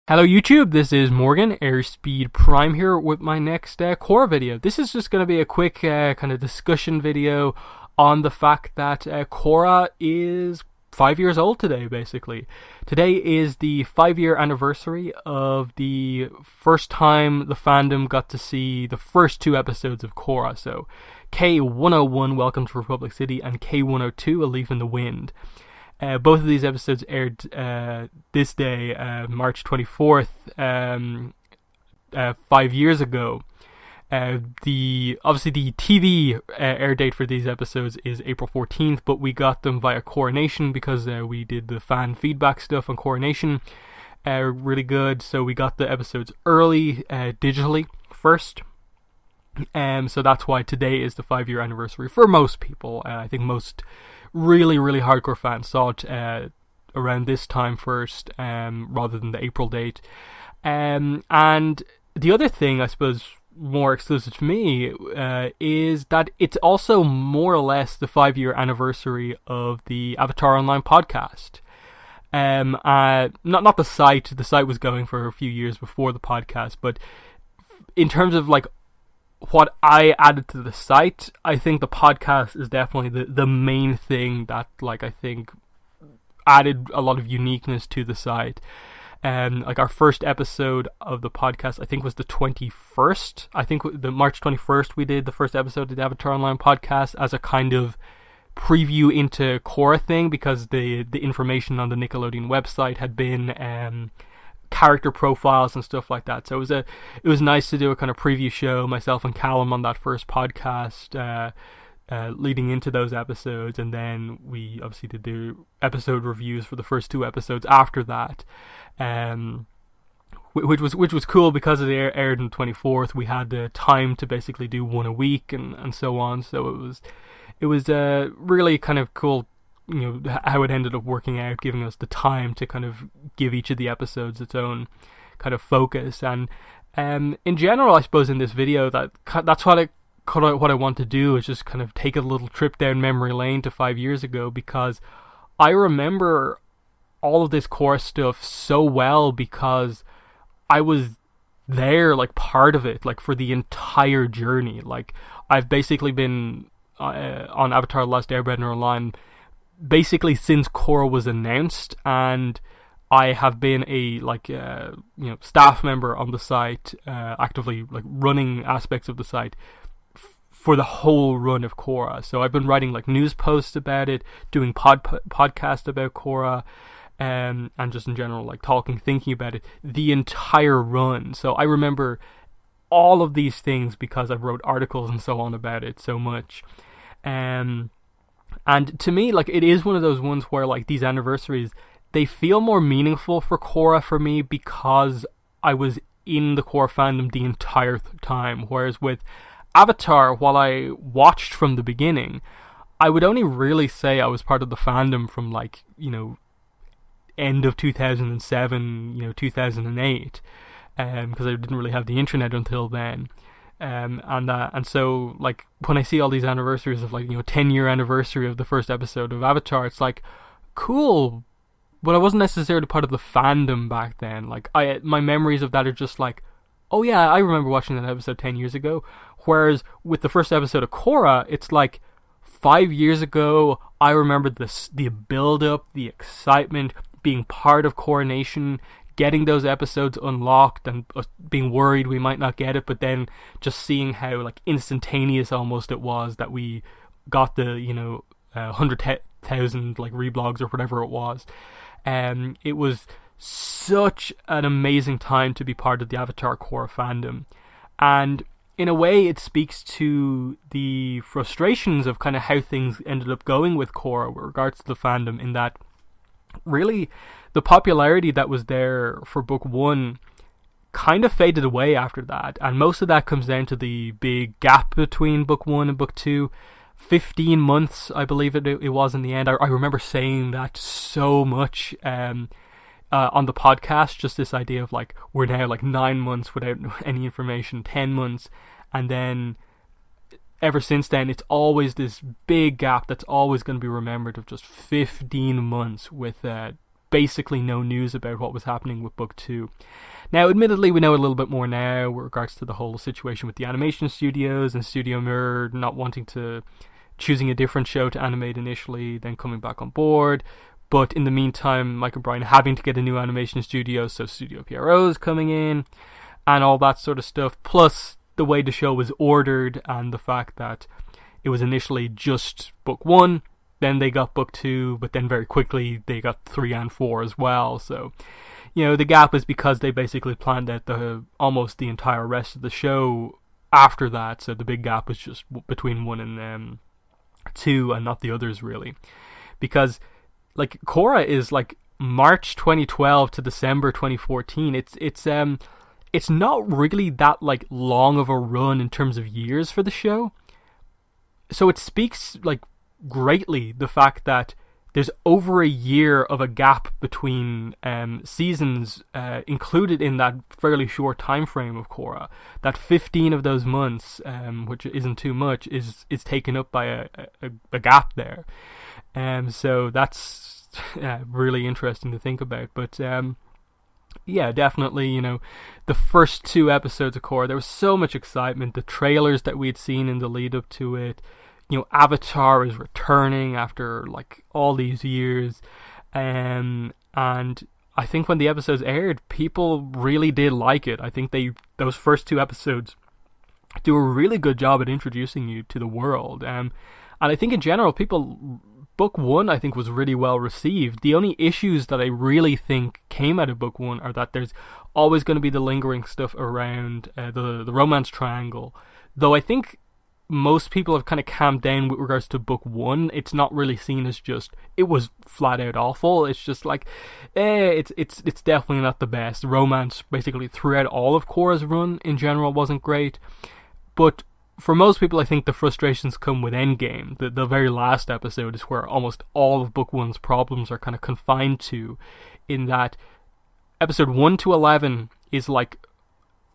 Hello YouTube, this is Morgan, Airspeed Prime here with my next Korra video. This is just going to be a quick kind of discussion video on the fact that Korra is 5 years old today, basically. Today is the 5-year anniversary of the first time the fandom got to see the first 2 episodes of Korra. So K101, Welcome to Republic City, and K102, A Leaf in the Wind. Both of these episodes aired this day, March 24th, 5 years ago. Obviously the TV air date for these episodes is April 14th, but we got them via Coronation because we did the fan feedback stuff on Coronation. Really good, so we got the episodes early, digitally first. So that's why today is the 5-year anniversary for most people. I think most really hardcore fans saw it around this time first, rather than the April date. And the other thing, I suppose, more exclusive to me, is that it's also more or less the 5-year anniversary of the Avatar Online podcast. Not the site. The site was going for a few years before the podcast, but in terms of like what I added to the site, I think the podcast is definitely the main thing that, like, I think added a lot of uniqueness to the site. Like our first episode of the podcast, I think, was the 21st. I think the March 21st we did the first episode of the Avatar Online podcast as a kind of preview into Korra thing, because the information on the Nickelodeon website had been character profiles and stuff like that. So it was nice to do a kind of preview show, myself and Callum, on that first podcast, leading into those episodes, and then we obviously did the episode reviews for the first 2 episodes after that, which was cool because it aired on the 24th. We had the time to basically do one a week and so on. So it was really kind of cool, you know, how it ended up working out, giving us the time to kind of give each of the episodes its own kind of focus. And in general, I suppose in this video, that's what I want to do, is just kind of take a little trip down memory lane to 5 years ago, because I remember all of this Korra stuff so well because I was there, like, part of it, like, for the entire journey. Like, I've basically been on Avatar: The Last Airbender Online basically since Korra was announced, and I have been a staff member on the site, actively like running aspects of the site for the whole run of Korra. So I've been writing like news posts about it, doing podcasts about Korra, and just in general like thinking about it the entire run. So I remember all of these things because I wrote articles and so on about it so much. And to me, like, it is one of those ones where, like, these anniversaries, they feel more meaningful for Korra for me because I was in the Korra fandom the entire time. Whereas with Avatar, while I watched from the beginning, I would only really say I was part of the fandom from, like, you know, end of 2007, you know, 2008, because I didn't really have the internet until then. And so, like, when I see all these anniversaries of, like, you know, 10-year anniversary of the first episode of Avatar, it's like, cool, but I wasn't necessarily part of the fandom back then. Like, my memories of that are just like, oh yeah, I remember watching that episode 10 years ago. Whereas with the first episode of Korra, it's like 5 years ago, I remember the build-up, the excitement, being part of Coronation, getting those episodes unlocked and being worried we might not get it, but then just seeing how, like, instantaneous almost it was that we got the, you know, 100,000 like reblogs or whatever it was. It was such an amazing time to be part of the Avatar Korra fandom, and in a way it speaks to the frustrations of kind of how things ended up going with Korra with regards to the fandom, in that really the popularity that was there for book 1 kind of faded away after that, and most of that comes down to the big gap between book 1 and book 2. 15 months, I believe it was in the end. I remember saying that so much on the podcast, just this idea of, like, we're now like 9 months without any information, 10 months, and then ever since then, it's always this big gap that's always going to be remembered of just 15 months with basically no news about what was happening with book 2. Now, admittedly, we know a little bit more now with regards to the whole situation with the animation studios and Studio Mirror not wanting to, choosing a different show to animate initially, then coming back on board. But in the meantime, Mike and Brian having to get a new animation studio, so Studio PRO is coming in, and all that sort of stuff. Plus, the way the show was ordered, and the fact that it was initially just book 1, then they got book 2, but then very quickly they got 3 and 4 as well. So, the gap is because they basically planned out almost the entire rest of the show after that. So the big gap was just between 1 and 2, and not the others really. Because like Korra is like March 2012 to December 2014. It's not really that like long of a run in terms of years for the show. So it speaks like greatly the fact that there's over a year of a gap between seasons included in that fairly short time frame of Korra. That 15 of those months, which isn't too much, is taken up by a gap there. So that's really interesting to think about. But yeah, definitely, the first 2 episodes of Korra, there was so much excitement. The trailers that we'd seen in the lead up to it, Avatar is returning after like all these years, and I think when the episodes aired, people really did like it. I think those first 2 episodes do a really good job at introducing you to the world, and I think in general, book 1 I think was really well received. The only issues that I really think came out of book 1 are that there's always going to be the lingering stuff around the romance triangle, though I think most people have kind of calmed down with regards to book 1. It's not really seen as just, it was flat out awful. It's just like, it's definitely not the best. Romance basically throughout all of Korra's run in general wasn't great. But for most people, I think the frustrations come with Endgame. The very last episode is where almost all of book 1's problems are kind of confined to, in that episode 1 to 11 is like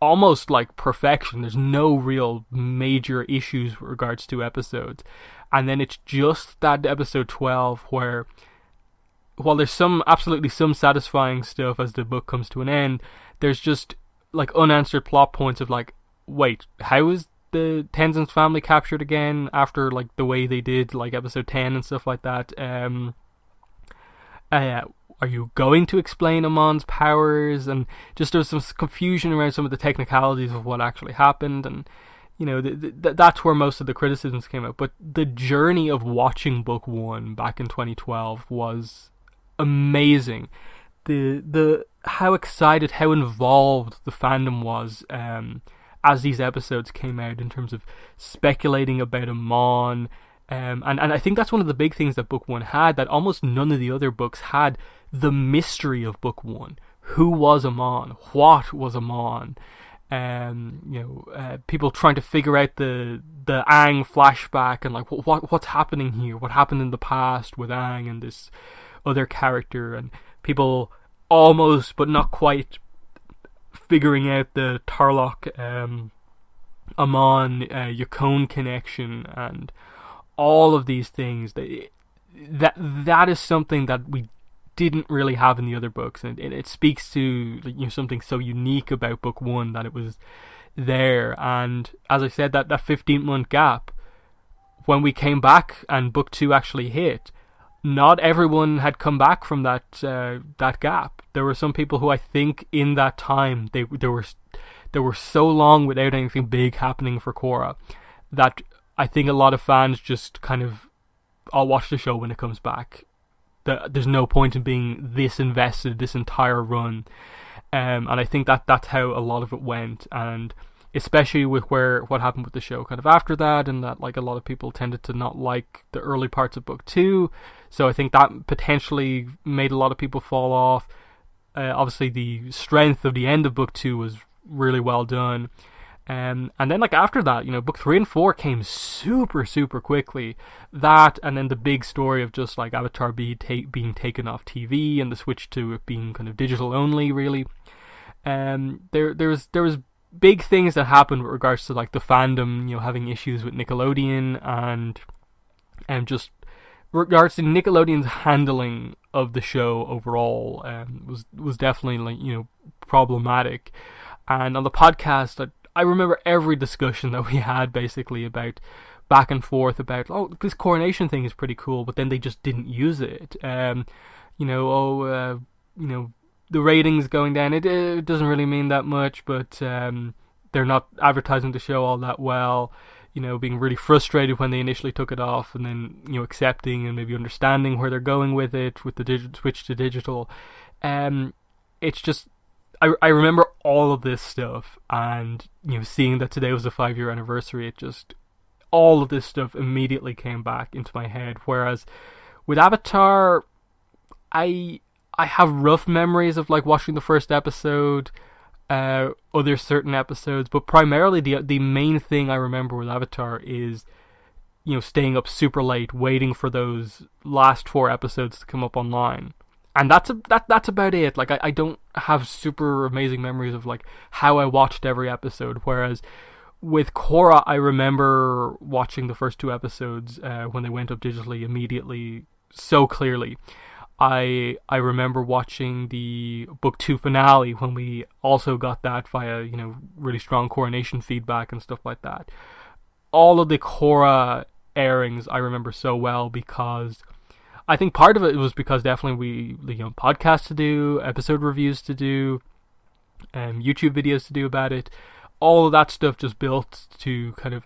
almost like perfection. There's no real major issues with regards to episodes, and then it's just that episode 12 where, while there's absolutely some satisfying stuff as the book comes to an end, there's just like unanswered plot points of like, wait, how is the Tenzin's family captured again after like the way they did like episode 10 and stuff like that? Are you going to explain Amon's powers? And just there's some confusion around some of the technicalities of what actually happened, and that's where most of the criticisms came out. But the journey of watching book 1 back in 2012 was amazing. The how excited, how involved the fandom was as these episodes came out, in terms of speculating about Amon. And I think that's one of the big things that book 1 had, that almost none of the other books had. The mystery of book 1. Who was Amon? What was Amon? People trying to figure out the Aang flashback, and like what's happening here? What happened in the past with Aang and this other character? And people almost, but not quite, figuring out the Tarlok Amon Yukon connection, and all of these things. That is something that we didn't really have in the other books, and it speaks to something so unique about book 1 that it was there. And as I said, that 15-month gap, when we came back and book 2 actually hit, not everyone had come back from that gap. There were some people who I think in that time they were so long without anything big happening for Korra that I think a lot of fans just kind of, I'll watch the show when it comes back. There's no point in being this invested this entire run, and I think that's how a lot of it went, and especially with what happened with the show kind of after that, and that like a lot of people tended to not like the early parts of book 2, so I think that potentially made a lot of people fall off. Obviously the strength of the end of book 2 was really well done. And then like after that, book 3 and 4 came super, super quickly. That, and then the big story of just like Avatar being taken off TV, and the switch to it being kind of digital only, really. There was big things that happened with regards to like the fandom, having issues with Nickelodeon, and just regards to Nickelodeon's handling of the show overall, was definitely, like, problematic. And on the podcast, I remember every discussion that we had, basically, about back and forth about, oh, this coronation thing is pretty cool, but then they just didn't use it. The ratings going down, it doesn't really mean that much, but they're not advertising the show all that well. Being really frustrated when they initially took it off, and then accepting and maybe understanding where they're going with it, with the switch to digital. It's just, I remember all of this stuff, and seeing that today was the 5-year anniversary, it just, all of this stuff immediately came back into my head. Whereas with Avatar, I have rough memories of, like, watching the first episode, other certain episodes, but primarily the main thing I remember with Avatar is, staying up super late, waiting for those last 4 episodes to come up online. And that's about it. Like, I don't have super amazing memories of, like, how I watched every episode, whereas with Korra, I remember watching the first 2 episodes when they went up digitally immediately, so clearly. I remember watching the Book 2 finale when we also got that via, really strong coronation feedback and stuff like that. All of the Korra airings I remember so well, because I think part of it was because definitely we, podcasts to do, episode reviews to do, YouTube videos to do about it. All of that stuff just built to kind of,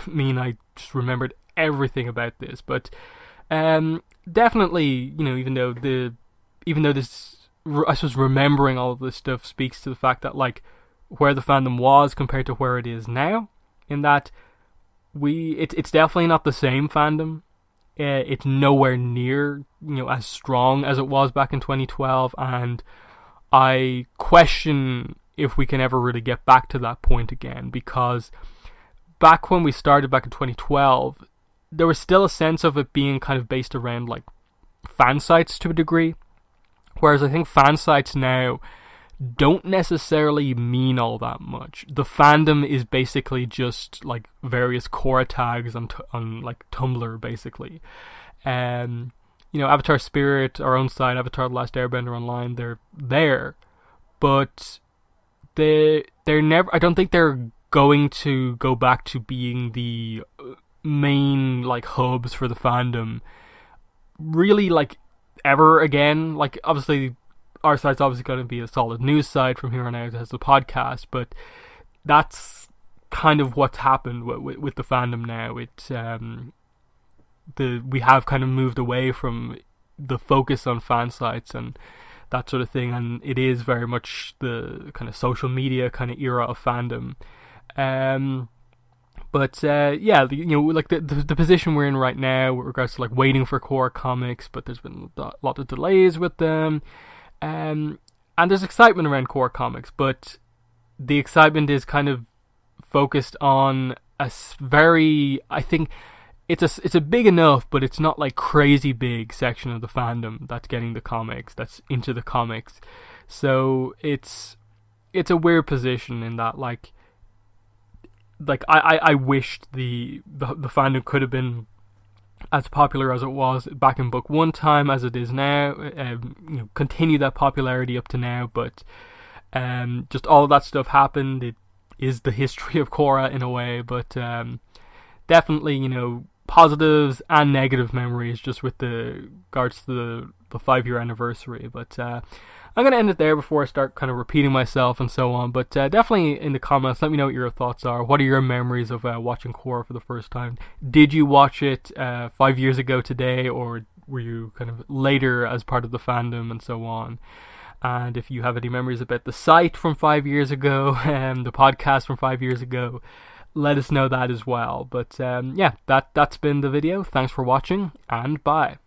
mean I just remembered everything about this. But definitely, even though this, I suppose, remembering all of this stuff speaks to the fact that, like, where the fandom was compared to where it is now, in that it's definitely not the same fandom. It's nowhere near, as strong as it was back in 2012, and I question if we can ever really get back to that point again, because back when we started back in 2012, there was still a sense of it being kind of based around, like, fan sites to a degree, whereas I think fan sites now don't necessarily mean all that much. The fandom is basically just, like, various Korra tags on like, Tumblr, basically. Avatar Spirit, our own site, Avatar The Last Airbender Online, they're there, but they're never, I don't think they're going to go back to being the main, like, hubs for the fandom really, like, ever again. Like, obviously our site's obviously going to be a solid news site from here on out as a podcast, but that's kind of what's happened with the fandom now. We have kind of moved away from the focus on fan sites and that sort of thing, and it is very much the kind of social media kind of era of fandom. But the position we're in right now with regards to, like, waiting for Korra comics, but there's been a lot of delays with them, and there's excitement around Korra comics, but the excitement is kind of focused on a very, I think it's a big enough, but it's not, like, crazy big section of the fandom that's getting the comics, that's into the comics. So it's a weird position in that, like I wished the fandom could have been as popular as it was back in Book 1 time as it is now. Continue that popularity up to now, but just all of that stuff happened. It is the history of Korra in a way, but definitely, positives and negative memories just with the regards to the 5-year anniversary. But I'm going to end it there before I start kind of repeating myself and so on. But definitely in the comments, let me know what your thoughts are. What are your memories of watching Korra for the first time? Did you watch it 5 years ago today, or were you kind of later as part of the fandom and so on? And if you have any memories about the site from 5 years ago and the podcast from 5 years ago, let us know that as well. But that's been the video. Thanks for watching, and bye.